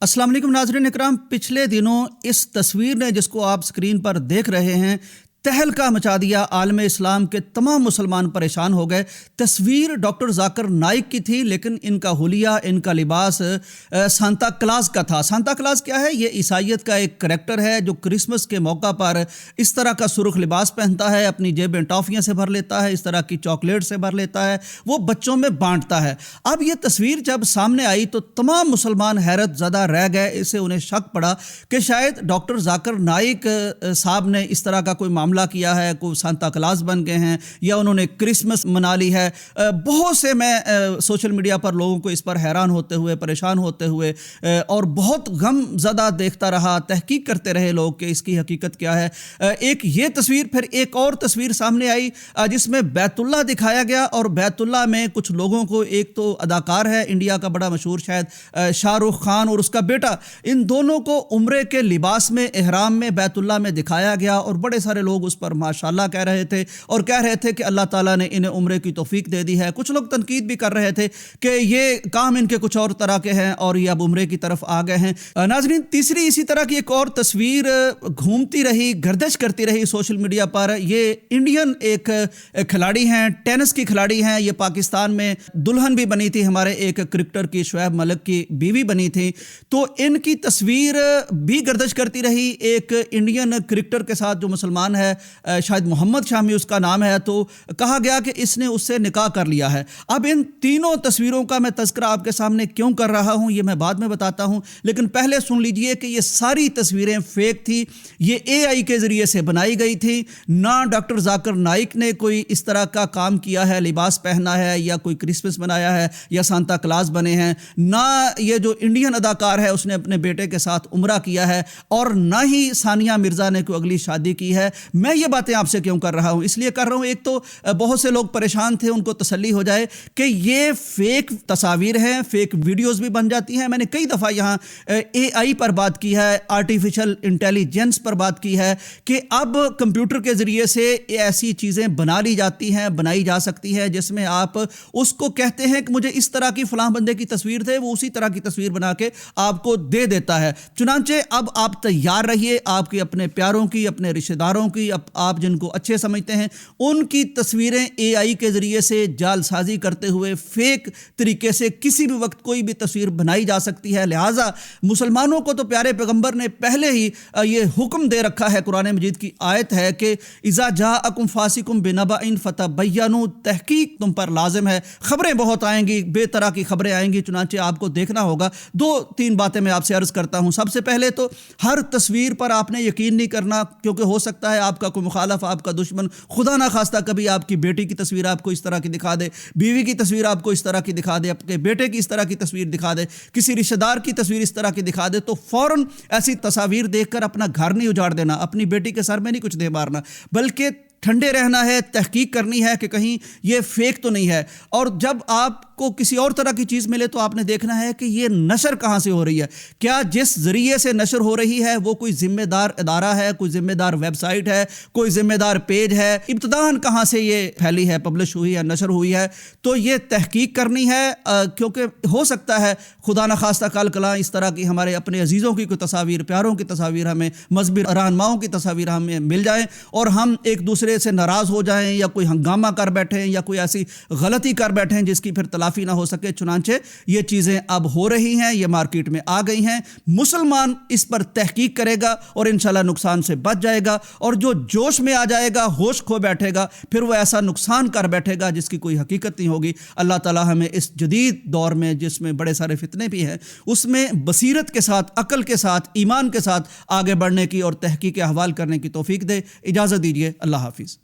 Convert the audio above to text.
अस्सलाम वालेकुम नाज़रीन इकराम। पिछले दिनों इस तस्वीर ने जिसको आप स्क्रीन पर देख रहे हैं तहलका मचा दिया, आलम इस्लाम के तमाम मुसलमान परेशान हो गए। तस्वीर डॉक्टर जाकिर नाइक की थी, लेकिन इनका हुलिया, इनका लिबास सांता क्लास का था। सांता क्लास क्या है? ये ईसाइयत का एक करैक्टर है जो क्रिसमस के मौका पर इस तरह का सुर्ख लिबास पहनता है, अपनी जेबें टॉफ़ियाँ से भर लेता है, इस तरह की चॉकलेट से भर लेता है, वो बच्चों में बांटता है। अब ये तस्वीर जब सामने आई तो तमाम मुसलमान हैरत ज़दा रह गए। इससे उन्हें शक पड़ा कि शायद डॉक्टर जाकिर नाइक साहब ने इस तरह का कोई मामला किया है, कोई सांता क्लास बन गए हैं या उन्होंने क्रिसमस मना ली है। बहुत से मैं सोशल मीडिया पर लोगों को इस पर हैरान होते हुए, परेशान होते हुए और बहुत गम ज़दा देखता रहा। तहकीक करते रहे लोग कि इसकी हकीकत क्या है। एक ये तस्वीर, फिर एक और तस्वीर सामने आई जिसमें बैतुल्लाह दिखाया गया और बैतुल्लाह में कुछ लोगों को, एक तो अदाकार है इंडिया का बड़ा मशहूर शायद शाहरुख खान और उसका बेटा, इन दोनों को उम्रे के लिबास में, एहराम में बैतुल्लाह में दिखाया गया और बड़े सारे लोग उस पर माशाल्लाह कह रहे थे और कह रहे थे कि अल्लाह ताला ने इन्हें उम्रे की तौफीक दे दी है। कुछ लोग तनकीद भी कर रहे थे कि ये काम इनके कुछ और तरह के हैं और ये अब उम्रे की तरफ आ गए हैं। नाज़रीन, तीसरी इसी तरह की एक और तस्वीर घूमती रही, गर्दिश करती रही सोशल मीडिया पर। ये इंडियन एक खिलाड़ी हैं, टेनिस की खिलाड़ी हैं। ये पाकिस्तान में दुल्हन भी बनी थी, हमारे एक क्रिकेटर की, शुएब मलिक की बीवी बनी थी। तो इनकी तस्वीर भी गर्दिश करती रही। एक इंडियन क्रिकेटर के साथ जो मुसलमान है, शायद मोहम्मद शामी उसका नाम है, तो कहा गया कि इसने उससे निकाह कर लिया है। अब इन तीनों तस्वीरों का मैं तज़किरा आपके सामने क्यों कर रहा हूं ये मैं बाद में बताता हूं, लेकिन पहले सुन लीजिए कि ये सारी तस्वीरें फेक थी। ये AI के ज़रिए से बनाई गई थी। ना डॉक्टर जाकिर नाइक ने कोई इस तरह का काम किया है, लिबास पहना है या कोई क्रिसमस बनाया है या सांता क्लास बने हैं। ना ये जो इंडियन अदाकार है उसने अपने बेटे के साथ उम्रा किया है और ना ही सानिया मिर्ज़ा ने कोई अगली शादी की है। मैं ये बातें आपसे क्यों कर रहा हूं? इसलिए कर रहा हूं, एक तो बहुत से लोग परेशान थे, उनको तसल्ली हो जाए कि ये फेक तस्वीर हैं, फेक वीडियोस भी बन जाती हैं। मैंने कई दफ़ा यहाँ AI पर बात की है, आर्टिफिशियल इंटेलिजेंस पर बात की है कि अब कंप्यूटर के ज़रिए से ऐसी चीज़ें बना ली जाती हैं, बनाई जा सकती हैं जिसमें आप उसको कहते हैं कि मुझे इस तरह की फ़लाँ बंदे की तस्वीर दे, वो उसी तरह की तस्वीर बना के आपको दे देता है। चुनांचे अब आप तैयार रहिए, आपके अपने प्यारों की, अपने रिश्तेदारों की, आप जिनको अच्छे समझते हैं उनकी तस्वीरें AI के ज़रिए से जालसाजी करते हुए फेक तरीके से किसी भी वक्त कोई भी तस्वीर बनाई जा सकती है। लिहाजा मुसलमानों को तो प्यारे पैगंबर ने पहले ही ये हुक्म दे रखा है, कुरान मजीद की आयत है कि इज़ा जाअकुम फासिकुम बिनबइन फतबय्यनु, तहकीक तुम पर लाजिम है। खबरें बहुत आएंगी, बेतरह की खबरें आएंगी, चुनांचे आपको देखना होगा। 2-3 बातें मैं आपसे अर्ज़ करता हूँ। सबसे पहले तो हर तस्वीर पर आपने यकीन नहीं करना, क्योंकि हो सकता है आपका कोई मुखालफ, आपका दुश्मन, खुदा ना खास्ता कभी आपकी बेटी की तस्वीर आपको इस तरह की दिखा दे, बीवी की तस्वीर आपको इस तरह की दिखा दे, अपने बेटे की इस तरह की तस्वीर दिखा दे, किसी रिश्तेदार की तस्वीर इस तरह की दिखा दे, तो फ़ौरन ऐसी तस्वीर देखकर अपना घर नहीं उजाड़ देना, अपनी बेटी के सर में नहीं कुछ दे मारना, बल्कि ठंडे रहना है, तहकीक करनी है कि कहीं ये फेक तो नहीं है। और जब आपको किसी और तरह की चीज़ मिले तो आपने देखना है कि ये नशर कहाँ से हो रही है, क्या जिस ज़रिए से नशर हो रही है वो कोई ज़िम्मेदार इदारा है, कोई ज़िम्मेदार वेबसाइट है, कोई ज़िम्मेदार पेज है, इब्तिदान कहाँ से ये फैली है, पब्लिश हुई है, नशर हुई है। तो ये तहकीक करनी है, क्योंकि हो सकता है खुदा न खास्ता कल कला इस तरह की हमारे अपने अजीज़ों की कोई तस्वीर, प्यारों की तस्वीर, हमें मजहबी रहनुमाओं की तस्वीर हमें मिल जाए और हम एक दूसरे से नाराज़ हो जाएं या कोई हंगामा कर बैठें या कोई ऐसी गलती कर बैठें जिसकी फिर तलाफी ना हो सके। चुनांचे ये चीज़ें अब हो रही हैं, ये मार्केट में आ गई हैं। मुसलमान इस पर तहकीक करेगा और इंशाल्लाह नुकसान से बच जाएगा, और जो जोश में आ जाएगा, होश खो बैठेगा, फिर वो ऐसा नुकसान कर बैठेगा जिसकी कोई हकीकत नहीं होगी। अल्लाह ताला हमें इस जदीद दौर में, जिसमें बड़े सारे फितने भी हैं, उसमें बसीरत के साथ, अकल के साथ, ईमान के साथ आगे बढ़ने की और तहकीक अहवाल करने की तौफीक दे। इजाज़त दीजिए। अल्लाह हाफिज़।